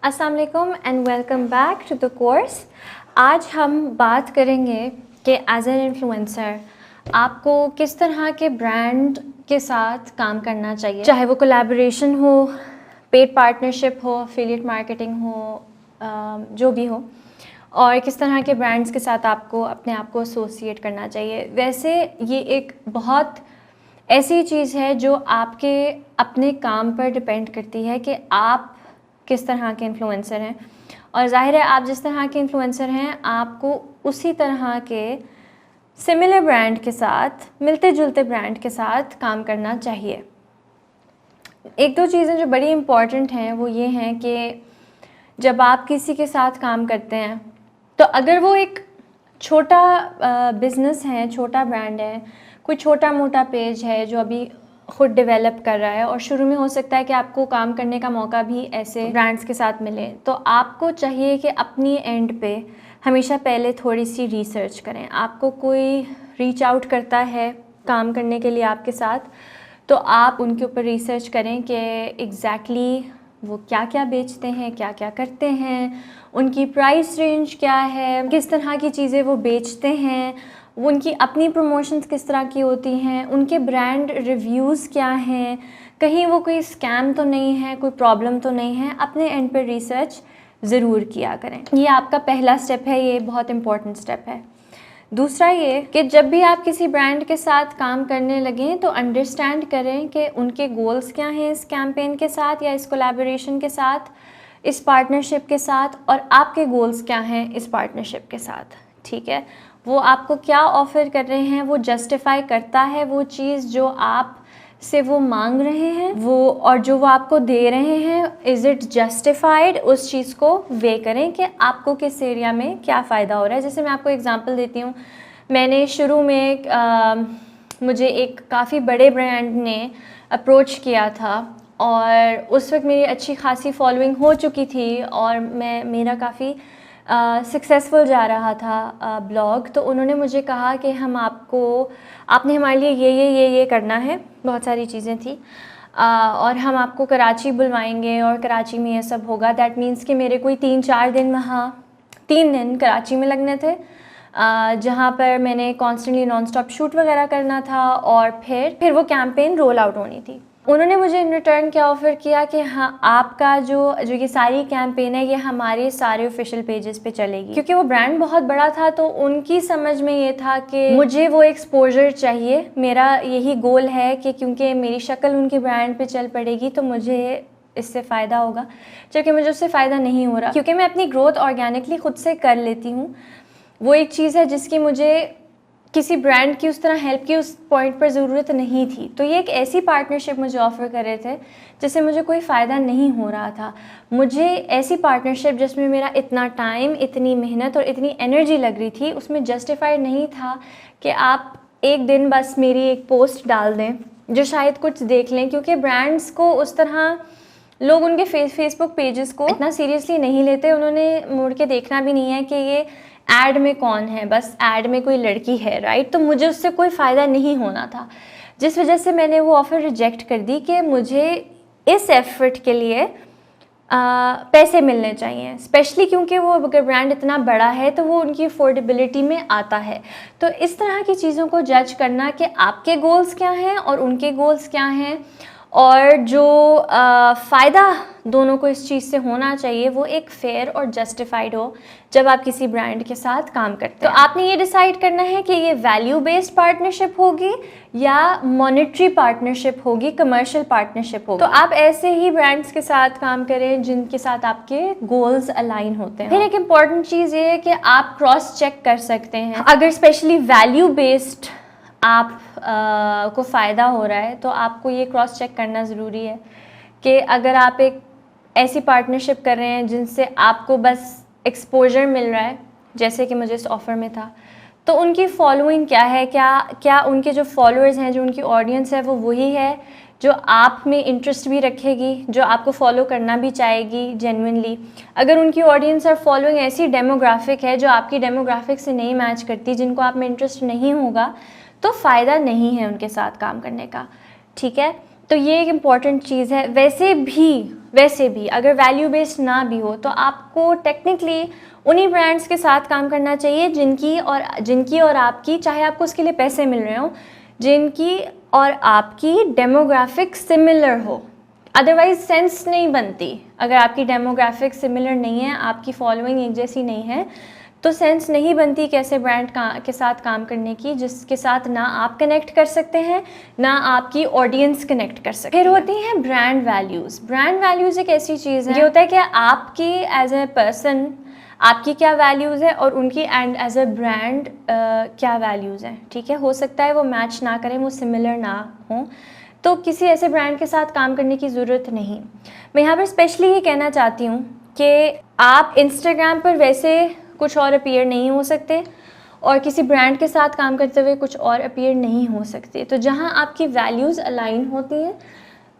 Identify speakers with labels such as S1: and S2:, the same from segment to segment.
S1: अस्सलाम वालेकुम and welcome back to the course. आज हम बात करेंगे कि एज एन इन्फ्लुएंसर आपको किस तरह के ब्रांड के साथ काम करना चाहिए, चाहे वो कोलैबोरेशन हो, पेड पार्टनरशिप हो, एफिलिएट मार्केटिंग हो, जो भी हो, और किस तरह के ब्रांड्स के साथ आपको अपने आप को एसोसिएट करना चाहिए। वैसे ये एक बहुत ऐसी चीज़ है जो आपके अपने काम पर डिपेंड करती है कि आप किस तरह के इन्फ्लुएंसर हैं, और ज़ाहिर है आप जिस तरह के इन्फ्लुएंसर हैं आपको उसी तरह के सिमिलर ब्रांड के साथ, मिलते जुलते ब्रांड के साथ काम करना चाहिए। एक दो चीज़ें जो बड़ी इम्पॉर्टेंट हैं वो ये हैं कि जब आप किसी के साथ काम करते हैं तो अगर वो एक छोटा बिज़नेस है, छोटा ब्रांड है, कोई छोटा मोटा पेज है जो अभी ख़ुद डेवलप कर रहा है, और शुरू में हो सकता है कि आपको काम करने का मौका भी ऐसे ब्रांड्स के साथ मिले, तो आपको चाहिए कि अपनी एंड पे हमेशा पहले थोड़ी सी रिसर्च करें। आपको कोई रीच आउट करता है काम करने के लिए आपके साथ, तो आप उनके ऊपर रिसर्च करें कि एग्जैक्टली वो क्या क्या बेचते हैं, क्या क्या करते हैं, उनकी प्राइस रेंज क्या है, किस तरह की चीज़ें वो बेचते हैं, वो उनकी अपनी प्रमोशंस किस तरह की होती हैं, उनके ब्रांड रिव्यूज़ क्या हैं, कहीं वो कोई स्कैम तो नहीं है, कोई प्रॉब्लम तो नहीं है। अपने एंड पर रिसर्च ज़रूर किया करें। ये आपका पहला स्टेप है, ये बहुत इंपॉर्टेंट स्टेप है। दूसरा ये कि जब भी आप किसी ब्रांड के साथ काम करने लगें तो अंडरस्टैंड करें कि उनके गोल्स क्या हैं इस कैंपेन के साथ, या इस कोलैबोरेशन के साथ, इस पार्टनरशिप के साथ, और आपके गोल्स क्या हैं इस पार्टनरशिप के साथ। ठीक है, वो आपको क्या ऑफ़र कर रहे हैं, वो जस्टिफाई करता है वो चीज़ जो आप से वो मांग रहे हैं, वो और जो वो आपको दे रहे हैं, इज़ इट जस्टिफाइड। उस चीज़ को वे करें कि आपको किस एरिया में क्या फ़ायदा हो रहा है। जैसे मैं आपको एग्जांपल देती हूँ, मैंने शुरू में मुझे एक काफ़ी बड़े ब्रांड ने अप्रोच किया था, और उस वक्त मेरी अच्छी खासी फॉलोइंग हो चुकी थी और मेरा काफ़ी सक्सेसफुल जा रहा था ब्लॉग। तो उन्होंने मुझे कहा कि आपने हमारे लिए ये करना है, बहुत सारी चीज़ें थी, और हम आपको कराची बुलवाएंगे और कराची में ये सब होगा। दैट मीन्स कि मेरे कोई 3-4 दिन वहाँ 3 दिन कराची में लगने थे, जहाँ पर मैंने कॉन्स्टेंटली नॉन स्टॉप शूट वगैरह करना था, और फिर वो कैंपेन रोल आउट होनी थी। उन्होंने मुझे इन रिटर्न क्या ऑफ़र किया कि हाँ, आपका जो ये सारी कैंपेन है ये हमारे सारे ऑफिशियल पेजेस पे चलेगी। क्योंकि वो ब्रांड बहुत बड़ा था तो उनकी समझ में ये था कि मुझे वो एक्सपोजर चाहिए। मेरा यही गोल है कि क्योंकि मेरी शक्ल उनके ब्रांड पे चल पड़ेगी तो मुझे इससे फ़ायदा होगा, जबकि मुझे उससे फ़ायदा नहीं हो रहा, क्योंकि मैं अपनी ग्रोथ ऑर्गेनिकली ख़ुद से कर लेती हूँ। वो एक चीज़ है जिसकी मुझे किसी ब्रांड की उस तरह हेल्प की उस पॉइंट पर ज़रूरत नहीं थी। तो ये एक ऐसी पार्टनरशिप मुझे ऑफ़र कर रहे थे जिससे मुझे कोई फ़ायदा नहीं हो रहा था। मुझे ऐसी पार्टनरशिप जिसमें मेरा इतना टाइम, इतनी मेहनत और इतनी एनर्जी लग रही थी, उसमें जस्टिफाइड नहीं था कि आप एक दिन बस मेरी एक पोस्ट डाल दें जो शायद कुछ देख लें, क्योंकि ब्रांड्स को उस तरह लोग उनके फेसबुक पेजेस को इतना सीरियसली नहीं लेते। उन्होंने मुड़ के देखना भी नहीं है कि ये ऐड में कौन है, बस ऐड में कोई लड़की है, राइट। तो मुझे उससे कोई फ़ायदा नहीं होना था, जिस वजह से मैंने वो ऑफ़र रिजेक्ट कर दी कि मुझे इस एफर्ट के लिए पैसे मिलने चाहिए, स्पेशली क्योंकि वो अगर ब्रांड इतना बड़ा है तो वो उनकी अफोर्डेबिलिटी में आता है। तो इस तरह की चीज़ों को जज करना कि आपके गोल्स क्या हैं और उनके गोल्स क्या हैं, और जो फ़ायदा दोनों को इस चीज़ से होना चाहिए वो एक फेयर और जस्टिफाइड हो जब आप किसी ब्रांड के साथ काम करते हैं। तो आपने ये डिसाइड करना है कि ये वैल्यू बेस्ड पार्टनरशिप होगी या मॉनेटरी पार्टनरशिप होगी, कमर्शियल पार्टनरशिप होगी। तो आप ऐसे ही ब्रांड्स के साथ काम करें जिनके साथ आपके गोल्स अलाइन होते हैं। फिर एक इम्पॉर्टेंट चीज़ ये है कि आप क्रॉस चेक कर सकते हैं। अगर स्पेशली वैल्यू बेस्ड आप को फ़ायदा हो रहा है तो आपको ये क्रॉस चेक करना ज़रूरी है कि अगर आप एक ऐसी पार्टनरशिप कर रहे हैं जिनसे आपको बस एक्सपोजर मिल रहा है, जैसे कि मुझे इस ऑफ़र में था, तो उनकी फॉलोइंग क्या है, क्या उनके जो फॉलोअर्स हैं, जो उनकी ऑडियंस है, वो वही है जो आप में इंटरेस्ट भी रखेगी, जो आपको फॉलो करना भी चाहेगी जेन्युइनली। अगर उनकी ऑडियंस और फॉलोइंग ऐसी डेमोग्राफिक है जो आपकी डेमोग्राफिक से नहीं मैच करती, जिनको आप में इंटरेस्ट नहीं होगा, तो फ़ायदा नहीं है उनके साथ काम करने का। ठीक है, तो ये एक इम्पॉर्टेंट चीज़ है। वैसे भी अगर वैल्यू बेस्ड ना भी हो तो आपको टेक्निकली उन्हीं ब्रांड्स के साथ काम करना चाहिए जिनकी और आपकी, चाहे आपको उसके लिए पैसे मिल रहे हो, जिनकी और आपकी डेमोग्राफिक सिमिलर हो। अदरवाइज सेंस नहीं बनती। अगर आपकी डेमोग्राफिक सिमिलर नहीं है, आपकी फॉलोइंग एक जैसी नहीं है, तो सेंस नहीं बनती कैसे ब्रांड के साथ काम करने की जिसके साथ ना आप कनेक्ट कर सकते हैं ना आपकी ऑडियंस कनेक्ट कर सकते हैं। फिर होती हैं ब्रांड वैल्यूज़। ब्रांड वैल्यूज़ एक ऐसी चीज़ है, ये होता है कि आपकी एज ए पर्सन आपकी क्या वैल्यूज़ है और उनकी एंड एज ए ब्रांड क्या वैल्यूज़ हैं। ठीक है, हो सकता है वो मैच ना करें, वो सिमिलर ना हों, तो किसी ऐसे ब्रांड के साथ काम करने की ज़रूरत नहीं। मैं यहाँ पर स्पेशली ये कहना चाहती हूँ कि आप इंस्टाग्राम पर वैसे कुछ और अपीयर नहीं हो सकते और किसी ब्रांड के साथ काम करते हुए कुछ और अपीयर नहीं हो सकते। तो जहाँ आपकी वैल्यूज़ अलाइन होती हैं,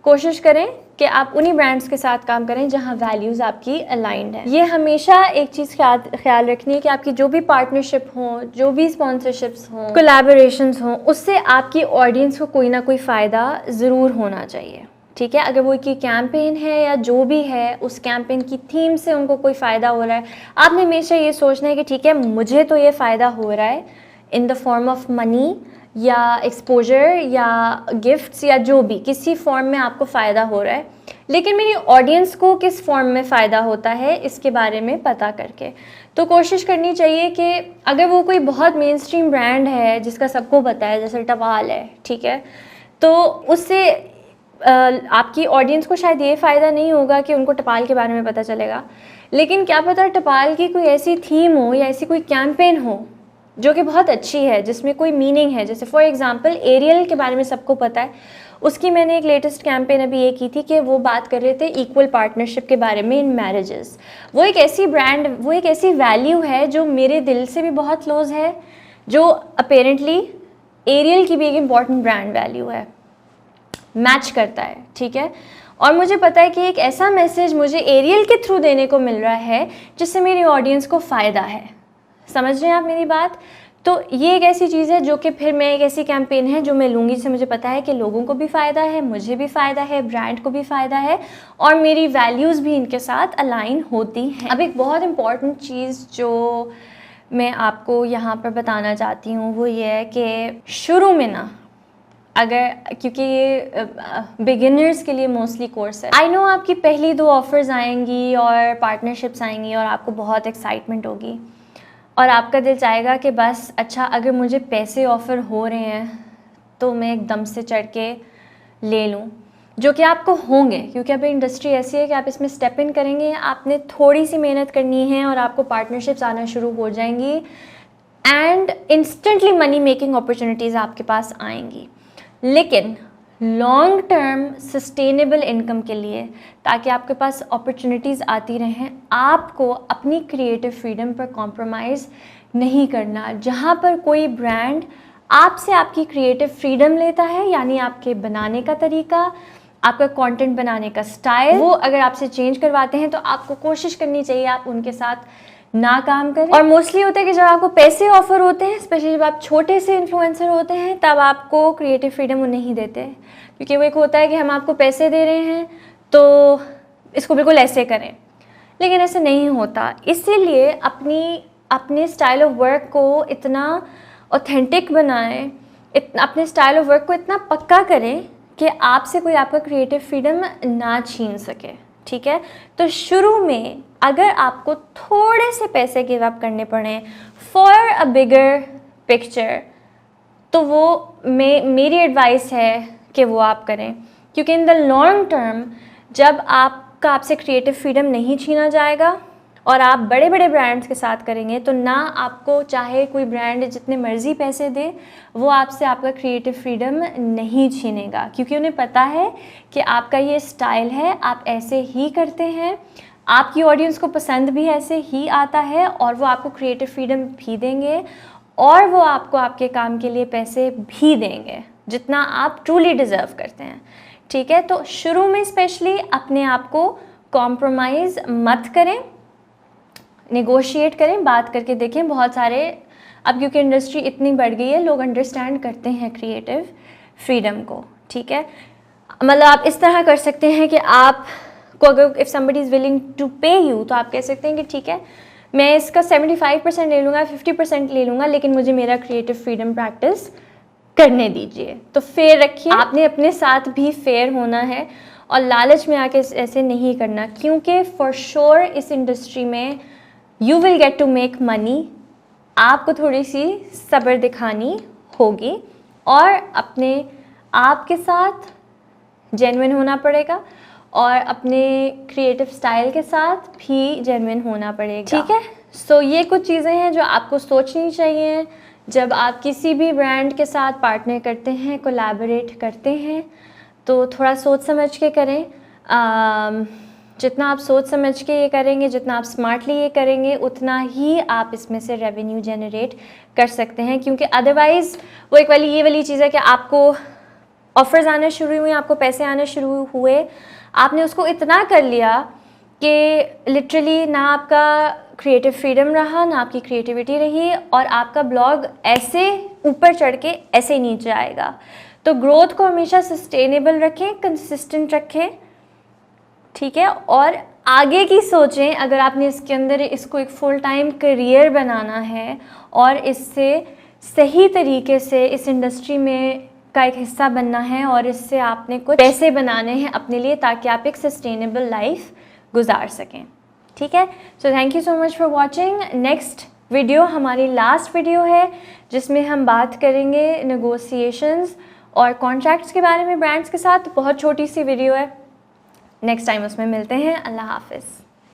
S1: कोशिश करें कि आप उन्हीं ब्रांड्स के साथ काम करें जहाँ वैल्यूज़ आपकी अलाइंड है। ये हमेशा एक चीज़ ख्याल रखनी है कि आपकी जो भी पार्टनरशिप हो, जो भी स्पॉन्सरशिप्स हों, कोलैबोरेशंस हों, उससे आपकी ऑडियंस को कोई ना कोई फ़ायदा ज़रूर होना चाहिए। ठीक है, अगर वो की कैंपेन है या जो भी है, उस कैंपेन की थीम से उनको कोई फ़ायदा हो रहा है, आपने हमेशा ये सोचना है कि ठीक है, मुझे तो ये फ़ायदा हो रहा है in the form of money या एक्सपोजर या गिफ्ट्स या जो भी, किसी फॉर्म में आपको फ़ायदा हो रहा है, लेकिन मेरी ऑडियंस को किस फॉर्म में फ़ायदा होता है इसके बारे में पता करके। तो कोशिश करनी चाहिए कि अगर वो कोई बहुत मेन स्ट्रीम ब्रांड है जिसका सबको पता है, जैसे टपाल है, ठीक है, तो उससे आपकी ऑडियंस को शायद ये फ़ायदा नहीं होगा कि उनको टपाल के बारे में पता चलेगा, लेकिन क्या पता टपाल की कोई ऐसी थीम हो या ऐसी कोई कैंपेन हो जो कि बहुत अच्छी है, जिसमें कोई मीनिंग है। जैसे फॉर एग्जांपल एरियल के बारे में सबको पता है, उसकी मैंने एक लेटेस्ट कैंपेन अभी ये की थी कि वो बात कर रहे थे इक्वल पार्टनरशिप के बारे में इन मैरिजेस। वो एक ऐसी ब्रांड, वो एक ऐसी वैल्यू है जो मेरे दिल से भी बहुत क्लोज है, जो अपेरेंटली एरियल की भी एक इम्पॉर्टेंट ब्रांड वैल्यू है, मैच करता है। ठीक है, और मुझे पता है कि एक ऐसा मैसेज मुझे एरियल के थ्रू देने को मिल रहा है जिससे मेरी ऑडियंस को फ़ायदा है। समझ रहे हैं आप मेरी बात? तो ये एक ऐसी चीज़ है जो कि फिर मैं एक ऐसी कैंपेन है जो मैं लूँगी जिससे मुझे पता है कि लोगों को भी फ़ायदा है, मुझे भी फ़ायदा है, ब्रांड को भी फ़ायदा है और मेरी वैल्यूज़ भी इनके साथ अलाइन होती हैं। अब एक बहुत इम्पॉर्टेंट चीज़ जो मैं आपको यहाँ पर बताना चाहती हूँ वो ये है कि शुरू में ना, अगर, क्योंकि ये बिगिनर्स के लिए मोस्टली कोर्स है, आई नो आपकी पहली 2 ऑफ़र्स आएंगी और पार्टनरशिप्स आएंगी और आपको बहुत एक्साइटमेंट होगी और आपका दिल चाहेगा कि बस अच्छा, अगर मुझे पैसे ऑफ़र हो रहे हैं तो मैं एकदम से चढ़ के ले लूँ, जो कि आपको होंगे, क्योंकि अभी इंडस्ट्री ऐसी है कि आप इसमें स्टेप इन करेंगे, आपने थोड़ी सी मेहनत करनी है और आपको पार्टनरशिप्स आना शुरू हो जाएंगी and instantly money making opportunities आपके पास आएंगी। लेकिन लॉन्ग टर्म सस्टेनेबल इनकम के लिए, ताकि आपके पास अपॉर्चुनिटीज़ आती रहें, आपको अपनी क्रिएटिव फ्रीडम पर कॉम्प्रोमाइज़ नहीं करना। जहाँ पर कोई ब्रांड आपसे आपकी क्रिएटिव फ्रीडम लेता है, यानी आपके बनाने का तरीका, आपका कंटेंट बनाने का स्टाइल, वो अगर आपसे चेंज करवाते हैं तो आपको कोशिश करनी चाहिए आप उनके साथ ना काम करें। और मोस्टली होता है कि जब आपको पैसे ऑफर होते हैं, स्पेशली जब आप छोटे से इन्फ्लुएंसर होते हैं, तब आपको क्रिएटिव फ्रीडम वो नहीं देते, क्योंकि वो एक होता है कि हम आपको पैसे दे रहे हैं तो इसको बिल्कुल ऐसे करें, लेकिन ऐसे नहीं होता। इसीलिए अपने स्टाइल ऑफ वर्क को इतना ऑथेंटिक बनाएं, अपने स्टाइल ऑफ वर्क को इतना पक्का करें कि आपसे कोई आपका क्रिएटिव फ्रीडम ना छीन सके। ठीक है, तो शुरू में अगर आपको थोड़े से पैसे गिव अप करने पड़े फॉर अ बिगर पिक्चर, तो वो मेरी एडवाइस है कि वो आप करें, क्योंकि इन द लॉन्ग टर्म जब आपसे क्रिएटिव फ्रीडम नहीं छीना जाएगा और आप बड़े बड़े ब्रांड्स के साथ करेंगे, तो ना आपको चाहे कोई ब्रांड जितने मर्जी पैसे दे, वो आपसे आपका क्रिएटिव फ्रीडम नहीं छीनेगा, क्योंकि उन्हें पता है कि आपका ये स्टाइल है, आप ऐसे ही करते हैं, आपकी ऑडियंस को पसंद भी ऐसे ही आता है और वो आपको क्रिएटिव फ्रीडम भी देंगे और वो आपको आपके काम के लिए पैसे भी देंगे जितना आप ट्रूली डिज़र्व करते हैं। ठीक है, तो शुरू में स्पेशली अपने आप को कॉम्प्रोमाइज़ मत करें, नेगोशिएट करें, बात करके देखें। बहुत सारे अब क्योंकि इंडस्ट्री इतनी बढ़ गई है, लोग अंडरस्टैंड करते हैं क्रिएटिव फ्रीडम को। ठीक है, मतलब आप इस तरह कर सकते हैं कि आप को अगर if somebody is willing to pay you, तो आप कह सकते हैं कि ठीक है, मैं इसका 75% ले लूँगा, 50% ले लूँगा, लेकिन मुझे मेरा क्रिएटिव फ्रीडम प्रैक्टिस करने दीजिए। तो फेयर रखिए, आपने अपने साथ भी फेयर होना है और लालच में आके ऐसे नहीं करना, क्योंकि फॉर श्योर इस इंडस्ट्री में you will get to make money. आपको थोड़ी सी सब्र दिखानी होगी और अपने आप के साथ जेन्युइन होना पड़ेगा और अपने क्रिएटिव स्टाइल के साथ भी जेन्युइन होना पड़ेगा, ठीक है। सो ये कुछ चीज़ें हैं जो आपको सोचनी चाहिए जब आप किसी भी ब्रांड के साथ पार्टनर करते हैं, कोलैबोरेट करते हैं, तो थोड़ा सोच समझ के करें। जितना आप सोच समझ के ये करेंगे, जितना आप स्मार्टली ये करेंगे, उतना ही आप इसमें से रेवेन्यू जनरेट कर सकते हैं, क्योंकि अदरवाइज़ वो एक वाली ये वाली चीज़ है कि आपको ऑफ़र्स आने शुरू हुए, आपको पैसे आने शुरू हुए, आपने उसको इतना कर लिया कि लिटरली ना आपका क्रिएटिव फ्रीडम रहा, ना आपकी क्रिएटिविटी रही, और आपका ब्लॉग ऐसे ऊपर चढ़ के ऐसे नीचे आएगा। तो ग्रोथ को हमेशा सस्टेनेबल रखें, कंसिस्टेंट रखें, ठीक है, और आगे की सोचें। अगर आपने इसके अंदर इसको एक फुल टाइम करियर बनाना है और इससे सही तरीके से इस इंडस्ट्री में का एक हिस्सा बनना है और इससे आपने कुछ पैसे बनाने हैं अपने लिए, ताकि आप एक सस्टेनेबल लाइफ गुजार सकें, ठीक है। So thank you so much for watching. Next video हमारी लास्ट वीडियो है, जिसमें हम बात करेंगे नेगोशिएशंस और कॉन्ट्रैक्ट्स के बारे में ब्रांड्स के साथ। बहुत छोटी सी वीडियो है, नेक्स्ट टाइम उसमें मिलते हैं। अल्लाह हाफिज़।